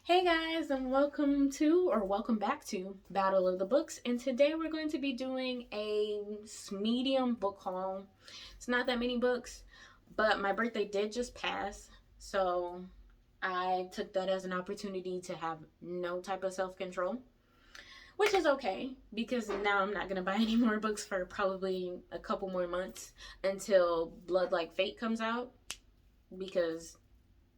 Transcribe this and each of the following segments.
Hey guys, and welcome back to Battle of the Books. And today we're going to be doing a medium book haul. It's not that many books, but my birthday did just pass, so I took that as an opportunity to have no type of self control, which is okay because now I'm not going to buy any more books for probably a couple more months until Blood Like Fate comes out because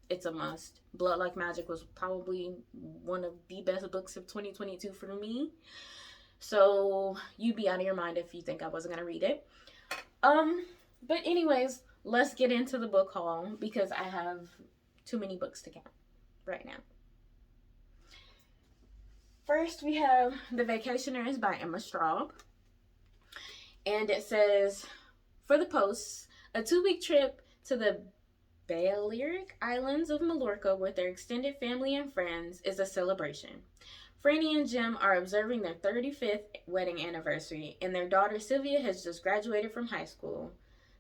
it's a must. Blood Like Magic was probably one of the best books of 2022 for me. So you'd be out of your mind if you think I wasn't gonna read it. But anyways, let's get into the book haul because I have too many books to count right now. First, we have The Vacationers by Emma Straub. And it says, for the posts, a 2-week trip to the Balearic Islands of Mallorca with their extended family and friends is a celebration. Franny and Jim are observing their 35th wedding anniversary, and their daughter Sylvia has just graduated from high school.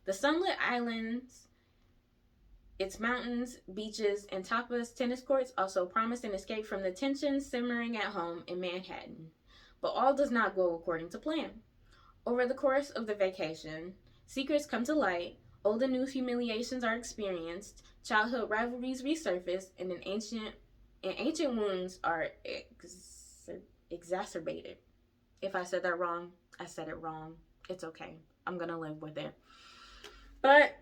The sunlit islands, its mountains, beaches, and tapas tennis courts also promise an escape from the tension simmering at home in Manhattan. But all does not go according to plan. Over the course of the vacation, secrets come to light, old and new humiliations are experienced, childhood rivalries resurface, and ancient wounds are exacerbated. If I said that wrong, I said it wrong. It's okay. I'm gonna live with it. But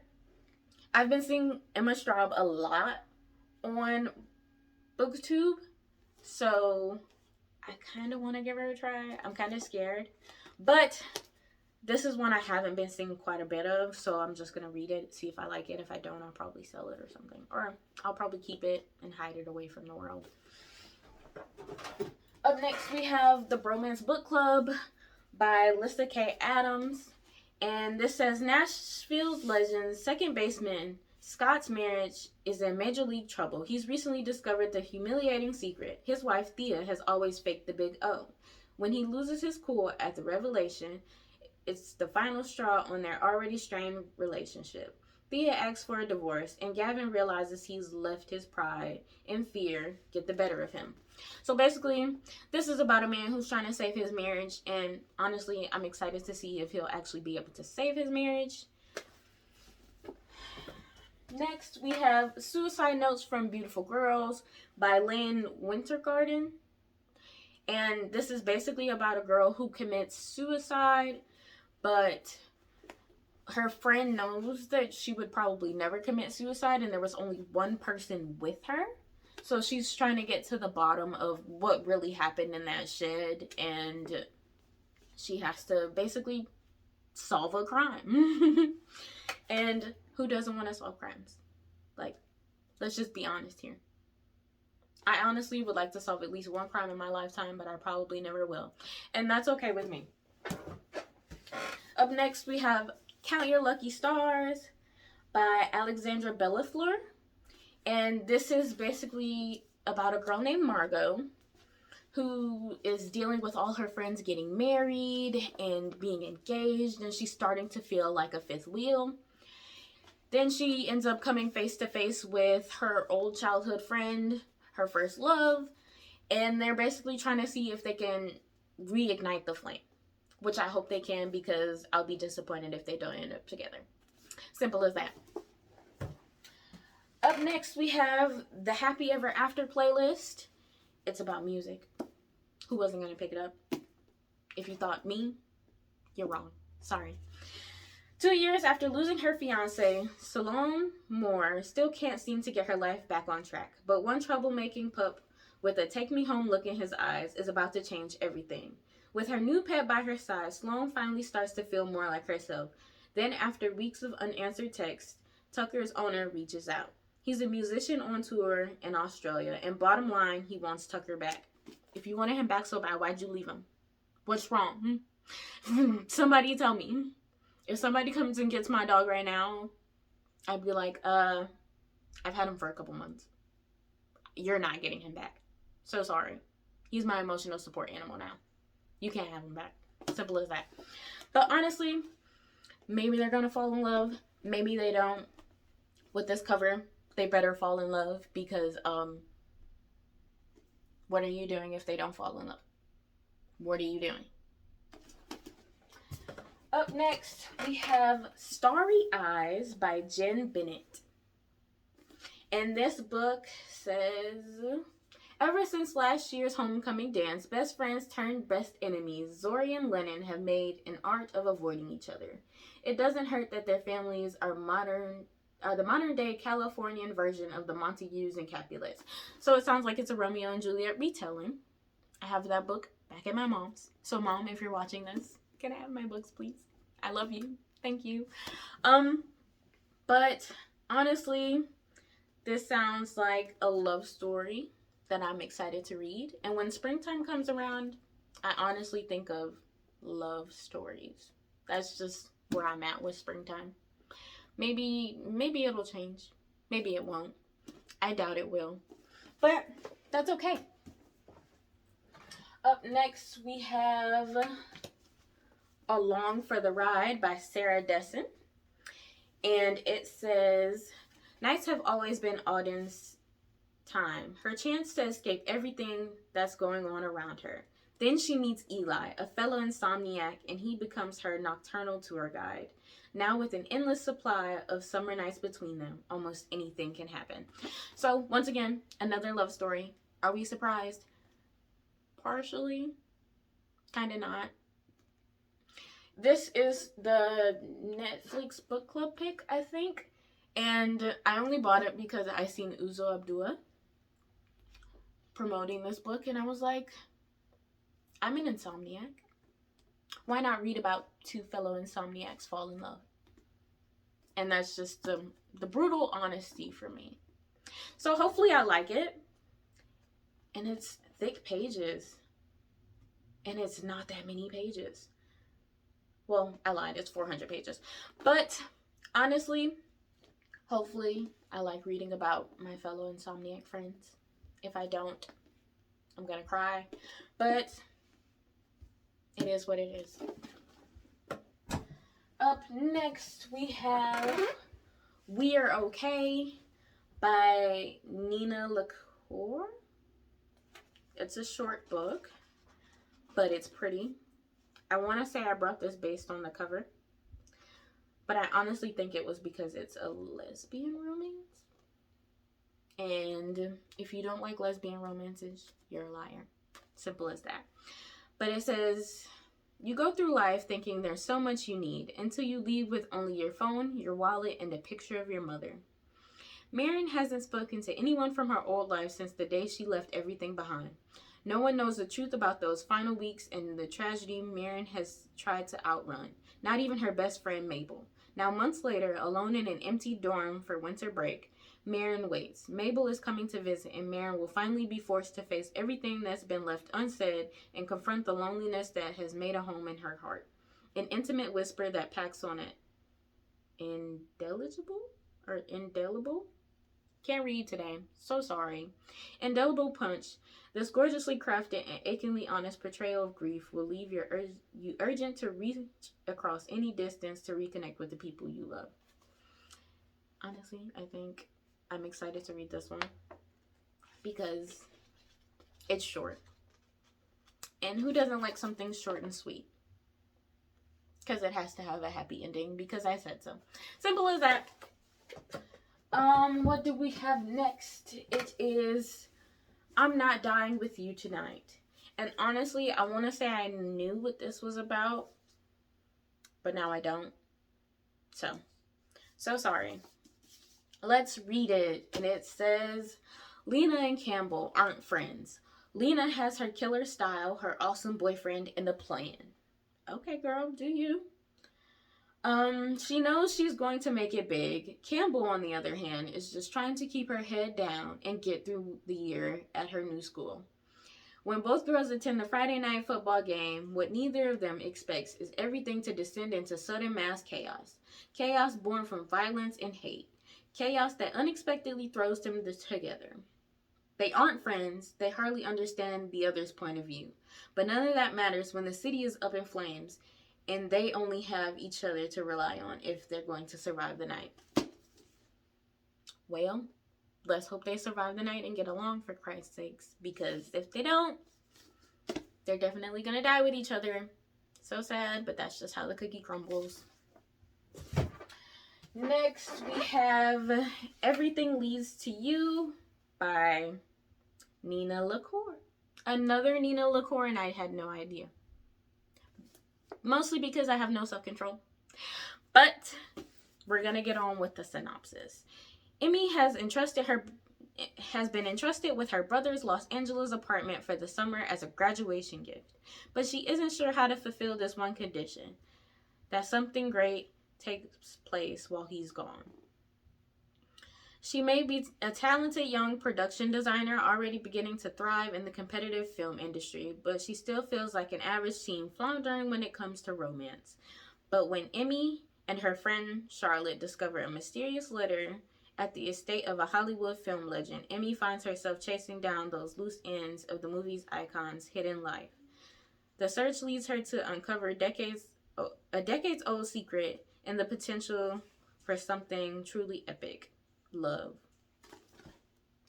I've been seeing Emma Straub a lot on BookTube, so I kind of want to give her a try. I'm kind of scared, but this is one I haven't been seeing quite a bit of, so I'm just going to read it, see if I like it. If I don't, I'll probably sell it or something. Or I'll probably keep it and hide it away from the world. Up next, we have The Bromance Book Club by Lissa K. Adams. And this says, Nashville's legend's second baseman, Scott's marriage is in major league trouble. He's recently discovered the humiliating secret. His wife, Thea, has always faked the big O. When he loses his cool at the revelation, it's the final straw on their already strained relationship. Thea asks for a divorce, and Gavin realizes he's left his pride and fear get the better of him. So basically, this is about a man who's trying to save his marriage, and honestly, I'm excited to see if he'll actually be able to save his marriage. Next, we have Suicide Notes from Beautiful Girls by Lynn Wintergarden. And this is basically about a girl who commits suicide, but her friend knows that she would probably never commit suicide, and there was only one person with her. So she's trying to get to the bottom of what really happened in that shed, and she has to basically solve a crime. And who doesn't want to solve crimes? Like, let's just be honest here. I honestly would like to solve at least one crime in my lifetime, but I probably never will. And that's okay with me. Up next, we have Count Your Lucky Stars by Alexandra Bellafleur. And this is basically about a girl named Margot who is dealing with all her friends getting married and being engaged, and she's starting to feel like a fifth wheel. Then she ends up coming face to face with her old childhood friend, her first love, and they're basically trying to see if they can reignite the flame, which I hope they can, because I'll be disappointed if they don't end up together. Simple as that. Up next, we have the Happy Ever After playlist. It's about music. Who wasn't going to pick it up? If you thought me, you're wrong. Sorry. 2 years after losing her fiancé, Salome Moore still can't seem to get her life back on track. But one troublemaking pup with a take-me-home look in his eyes is about to change everything. With her new pet by her side, Sloane finally starts to feel more like herself. Then, after weeks of unanswered texts, Tucker's owner reaches out. He's a musician on tour in Australia, and bottom line, he wants Tucker back. If you wanted him back so bad, why'd you leave him? What's wrong? Somebody tell me. If somebody comes and gets my dog right now, I'd be like, I've had him for a couple months. You're not getting him back. So sorry. He's my emotional support animal now. You can't have him back. Simple as that. But honestly, maybe they're gonna fall in love. Maybe they don't. With this cover, they better fall in love because What are you doing if they don't fall in love? What are you doing? Up next, we have Starry Eyes by Jen Bennett. And this book says, ever since last year's homecoming dance, best friends turned best enemies, Zori and Lennon have made an art of avoiding each other. It doesn't hurt that their families are the modern day Californian version of the Montagues and Capulets. So it sounds like it's a Romeo and Juliet retelling. I have that book back at my mom's. So mom, if you're watching this, can I have my books, please? I love you. Thank you. But honestly, this sounds like a love story that I'm excited to read. And when springtime comes around, I honestly think of love stories. That's just where I'm at with springtime. Maybe it'll change. Maybe it won't. I doubt it will. But that's okay. Up next, we have Along for the Ride by Sarah Dessen. And it says, nights have always been Auden's time, her chance to escape everything that's going on around her. Then she meets Eli, a fellow insomniac, and he becomes her nocturnal tour guide. Now with an endless supply of summer nights between them, almost anything can happen. So, once again, another love story. Are we surprised? Partially. Kinda not. This is the Netflix book club pick, I think. And I only bought it because I seen Uzo Abdullah promoting this book. And I was like, I'm an insomniac. Why not read about two fellow insomniacs fall in love? And that's just the brutal honesty for me. So hopefully I like it. And it's thick pages. And it's not that many pages. Well, I lied. It's 400 pages. But honestly, hopefully I like reading about my fellow insomniac friends. If I don't, I'm going to cry. But it is what it is. Up next, we have We Are Okay by Nina LaCour. It's a short book, but it's pretty. I want to say I brought this based on the cover, but I honestly think it was because it's a lesbian romance. And if you don't like lesbian romances, you're a liar. Simple as that. But it says, you go through life thinking there's so much you need until you leave with only your phone, your wallet, and a picture of your mother. Marion hasn't spoken to anyone from her old life since the day she left everything behind. No one knows the truth about those final weeks and the tragedy Marion has tried to outrun. Not even her best friend, Mabel. Now, months later, alone in an empty dorm for winter break, Marion waits. Mabel is coming to visit, and Marion will finally be forced to face everything that's been left unsaid and confront the loneliness that has made a home in her heart. An intimate whisper that packs on it. Indelible? Can't read today. So sorry. Indelible punch. This gorgeously crafted and achingly honest portrayal of grief will leave you urgent to reach across any distance to reconnect with the people you love. Honestly, I think I'm excited to read this one because it's short. And who doesn't like something short and sweet? Because it has to have a happy ending because I said so. Simple as that. What do we have next? It is I'm Not Dying With You Tonight. And honestly, I want to say I knew what this was about, but now I don't. So sorry. Let's read it. And it says, Lena and Campbell aren't friends. Lena has her killer style, her awesome boyfriend, and a plan. Okay, girl, do you? She knows she's going to make it big. Campbell, on the other hand, is just trying to keep her head down and get through the year at her new school. When both girls attend the Friday night football game, what neither of them expects is everything to descend into sudden mass chaos. Chaos born from violence and hate. Chaos that unexpectedly throws them together. They aren't friends. They hardly understand the other's point of view. But none of that matters when the city is up in flames and they only have each other to rely on if they're going to survive the night. Well, let's hope they survive the night and get along, for Christ's sakes. Because if they don't, they're definitely gonna die with each other. So sad, but that's just how the cookie crumbles. Next, we have Everything Leads to You by Nina LaCour. Another Nina LaCour, and I had no idea. Mostly because I have no self-control. But we're gonna get on with the synopsis. Emmy has been entrusted with her brother's Los Angeles apartment for the summer as a graduation gift, but she isn't sure how to fulfill this one condition: that something great takes place while he's gone. She may be a talented young production designer already beginning to thrive in the competitive film industry, but she still feels like an average teen floundering when it comes to romance. But when Emmy and her friend Charlotte discover a mysterious letter at the estate of a Hollywood film legend, Emmy finds herself chasing down those loose ends of the movie's icon's hidden life. The search leads her to uncover a decades-old secret and the potential for something truly epic: love.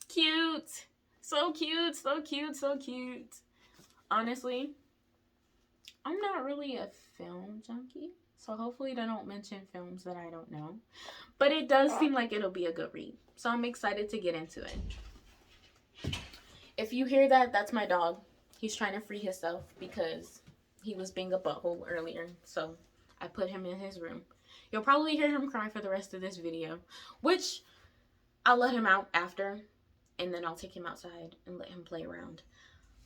Cute. So cute, so cute, so cute. Honestly, I'm not really a film junkie, so hopefully they don't mention films that I don't know. But it does seem like it'll be a good read, so I'm excited to get into it. If you hear that, that's my dog. He's trying to free himself because he was being a butthole earlier, so I put him in his room. You'll probably hear him cry for the rest of this video, which I'll let him out after, and then I'll take him outside and let him play around.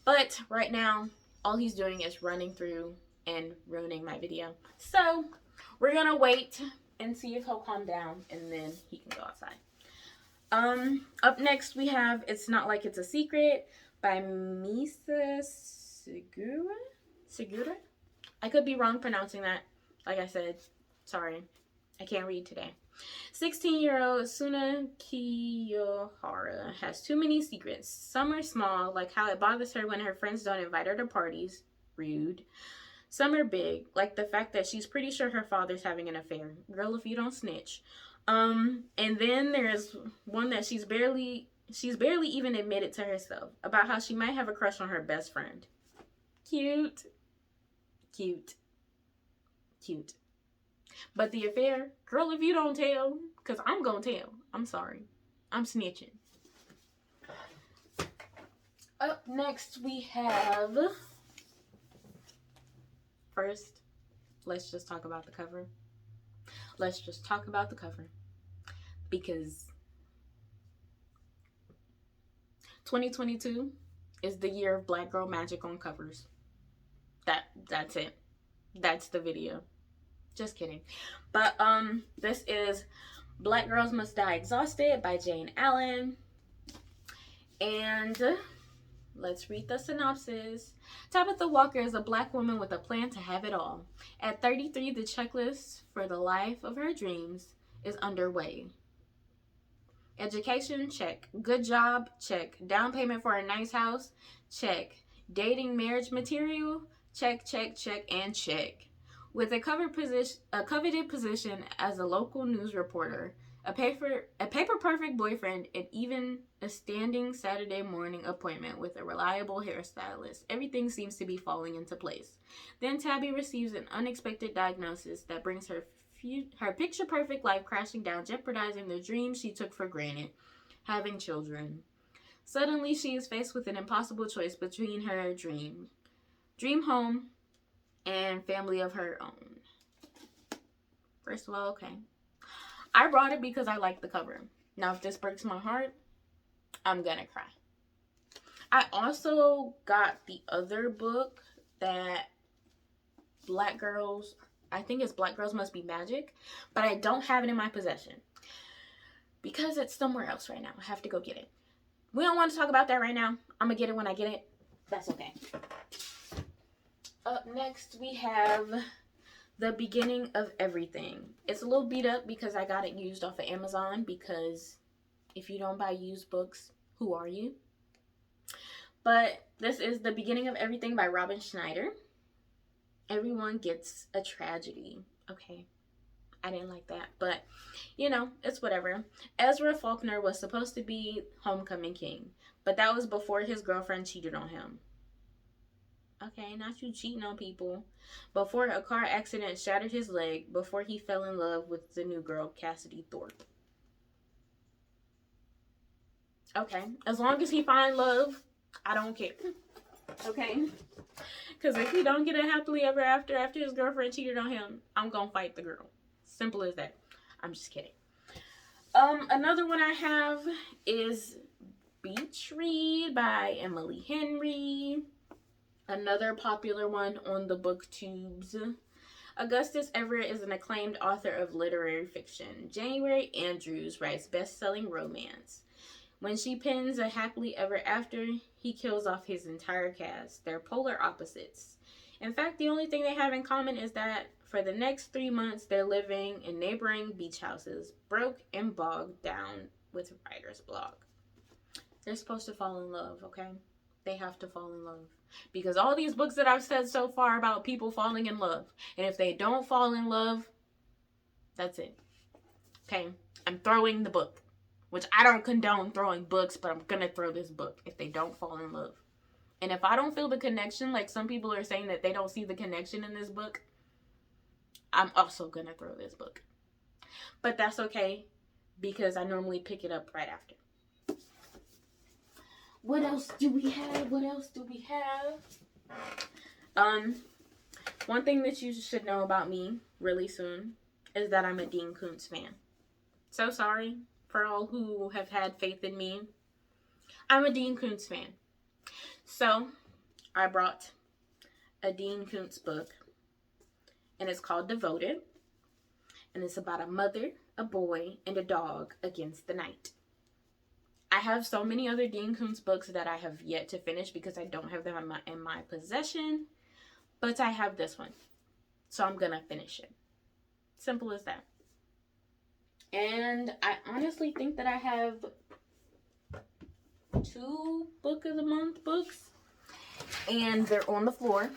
But right now, all he's doing is running through and ruining my video. So we're gonna wait and see if he'll calm down, and then he can go outside. Up next we have It's Not Like It's a Secret by Misa Segura? I could be wrong pronouncing that. Like I said, sorry. I can't read today. 16-year-old Suna Kiyohara has too many secrets. Some are small, like how it bothers her when her friends don't invite her to parties. Rude. Some are big, like the fact that she's pretty sure her father's having an affair. Girl, if you don't snitch. And then there's one that she's barely even admitted to herself, about how she might have a crush on her best friend. Cute. Cute. Cute. But the affair, girl, if you don't tell, because I'm gonna tell. I'm sorry. I'm snitching. Up next we have... First, let's just talk about the cover. Let's just talk about the cover. Because 2022 is the year of Black Girl Magic on covers. That's it. That's the video. Just kidding. But this is Black Girls Must Die Exhausted by Jane Allen. And let's read the synopsis. Tabitha Walker is a Black woman with a plan to have it all. At 33, the checklist for the life of her dreams is underway. Education? Check. Good job? Check. Down payment for a nice house? Check. Dating marriage material? Check, check, check, and check. With a coveted position as a local news reporter, a paper-perfect boyfriend, and even a standing Saturday morning appointment with a reliable hairstylist, everything seems to be falling into place. Then Tabby receives an unexpected diagnosis that brings her picture-perfect life crashing down, jeopardizing the dream she took for granted: having children. Suddenly, she is faced with an impossible choice between her dream home and family of her own. First of all, okay. I brought it because I like the cover. Now, if this breaks my heart, I'm gonna cry. I also got the other book that Black Girls, I think it's Black Girls Must Be Magic, but I don't have it in my possession because it's somewhere else right now. I have to go get it. We don't want to talk about that right now. I'm gonna get it when I get it. That's okay. Up next, we have The Beginning of Everything. It's a little beat up because I got it used off of Amazon, because if you don't buy used books, who are you? But this is The Beginning of Everything by Robin Schneider. Everyone gets a tragedy, okay? I didn't like that. But, you know, it's whatever. Ezra Faulkner was supposed to be Homecoming King, but that was before his girlfriend cheated on him. Okay, not you cheating on people. Before a car accident shattered his leg, before he fell in love with the new girl, Cassidy Thorpe. Okay, as long as he find love, I don't care. Okay? Because if he don't get a happily ever after his girlfriend cheated on him, I'm gonna fight the girl. Simple as that. I'm just kidding. Another one I have is Beach Read by Emily Henry. Another popular one on the booktubes. Augustus Everett is an acclaimed author of literary fiction. January Andrews writes best-selling romance. When she pens a happily ever after, he kills off his entire cast. They're polar opposites. In fact, the only thing they have in common is that for the next 3 months, they're living in neighboring beach houses, broke and bogged down with writer's block. They're supposed to fall in love, okay? They have to fall in love. Because all these books that I've said so far about people falling in love, and if they don't fall in love, that's it. Okay? I'm throwing the book. Which I don't condone throwing books, but I'm gonna throw this book if they don't fall in love. And if I don't feel the connection, like some people are saying that they don't see the connection in this book, I'm also gonna throw this book. But that's okay, because I normally pick it up right after. What else do we have? One thing that you should know about me really soon is that I'm a Dean Koontz fan. So sorry for all who have had faith in me. I'm a Dean Koontz fan. So, I brought a Dean Koontz book, and it's called Devoted, and it's about a mother, a boy, and a dog against the night. I have so many other Dean Koontz books that I have yet to finish because I don't have them in my possession, but I have this one, so I'm gonna finish it. Simple as that. And I honestly think that I have 2 book of the month books, and they're on the floor,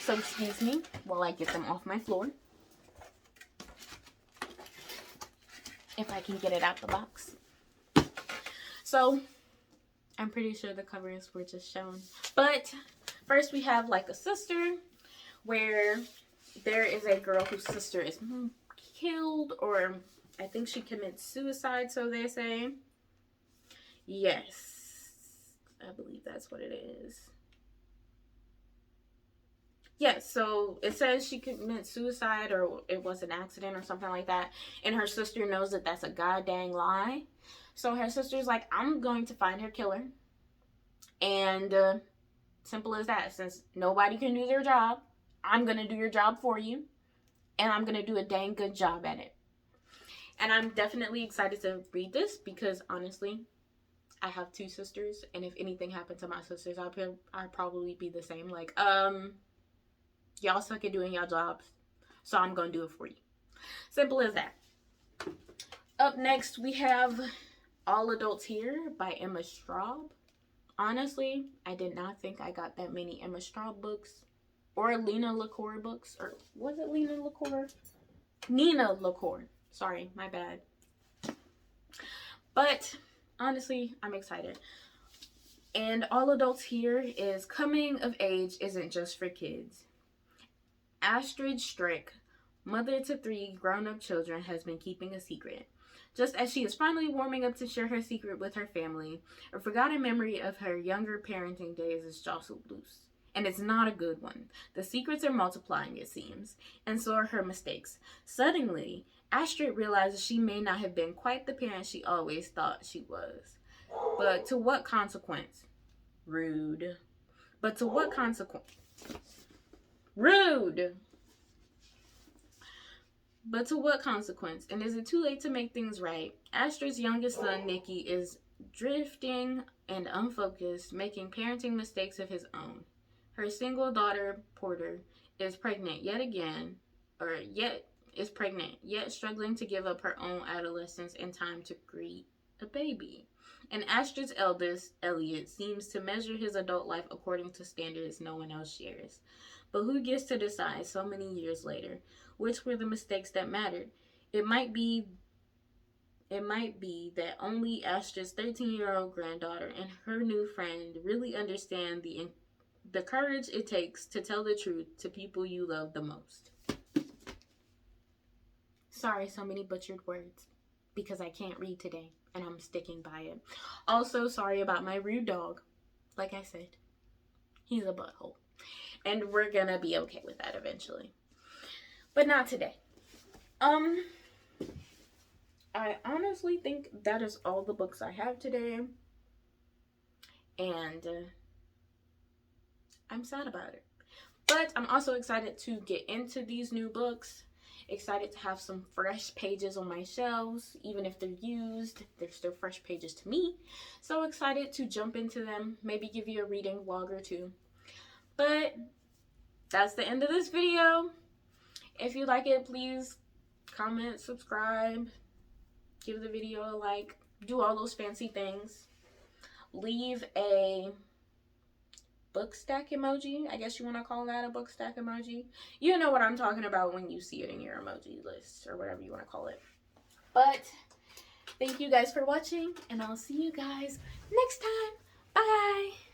so excuse me while I get them off my floor, if I can get it out the box. So I'm pretty sure the covers were just shown, but first we have Like a Sister, where there is a girl whose sister is killed, or I think she commits suicide, so they say. Yes, I believe that's what it is. Yes, so it says she commits suicide, or it was an accident or something like that, and her sister knows that that's a goddamn lie. So her sister's like, I'm going to find her killer, and simple as that. Since nobody can do their job, I'm gonna do your job for you, and I'm gonna do a dang good job at it. And I'm definitely excited to read this because honestly, I have 2 sisters, and if anything happened to my sisters, I'd probably be the same. Like, y'all suck at doing y'all jobs, so I'm gonna do it for you. Simple as that. Up next, we have All Adults Here by Emma Straub. Honestly, I did not think I got that many Emma Straub books or Lena LaCour books. Or was it Lena LaCour? Nina LaCour. Sorry, my bad. But honestly, I'm excited. And All Adults Here is coming of age isn't just for kids. Astrid Strick, mother to 3 grown-up children, has been keeping a secret. Just as she is finally warming up to share her secret with her family, a forgotten memory of her younger parenting days is jostled loose. And it's not a good one. The secrets are multiplying, it seems, and so are her mistakes. Suddenly, Astrid realizes she may not have been quite the parent she always thought she was. But to what consequence? Rude. But to what consequence? Rude! But to what consequence? And is it too late to make things right? Astrid's youngest son, Nicky, is drifting and unfocused, making parenting mistakes of his own. Her single daughter, Porter, is pregnant yet struggling to give up her own adolescence in time to greet a baby. And Astrid's eldest, Elliot, seems to measure his adult life according to standards no one else shares. But who gets to decide so many years later which were the mistakes that mattered? It might be that only Astra's 13-year-old granddaughter and her new friend really understand the courage it takes to tell the truth to people you love the most. Sorry, so many butchered words because I can't read today and I'm sticking by it. Also, sorry about my rude dog. Like I said, he's a butthole. And we're gonna be okay with that eventually. But not today. I honestly think that is all the books I have today. And I'm sad about it. But I'm also excited to get into these new books. Excited to have some fresh pages on my shelves. Even if they're used, they're still fresh pages to me. So excited to jump into them. Maybe give you a reading vlog or two. But that's the end of this video. If you like it, please comment, subscribe, give the video a like, do all those fancy things. Leave a book stack emoji. I guess you want to call that a book stack emoji. You know what I'm talking about when you see it in your emoji list or whatever you want to call it. But thank you guys for watching, and I'll see you guys next time. Bye.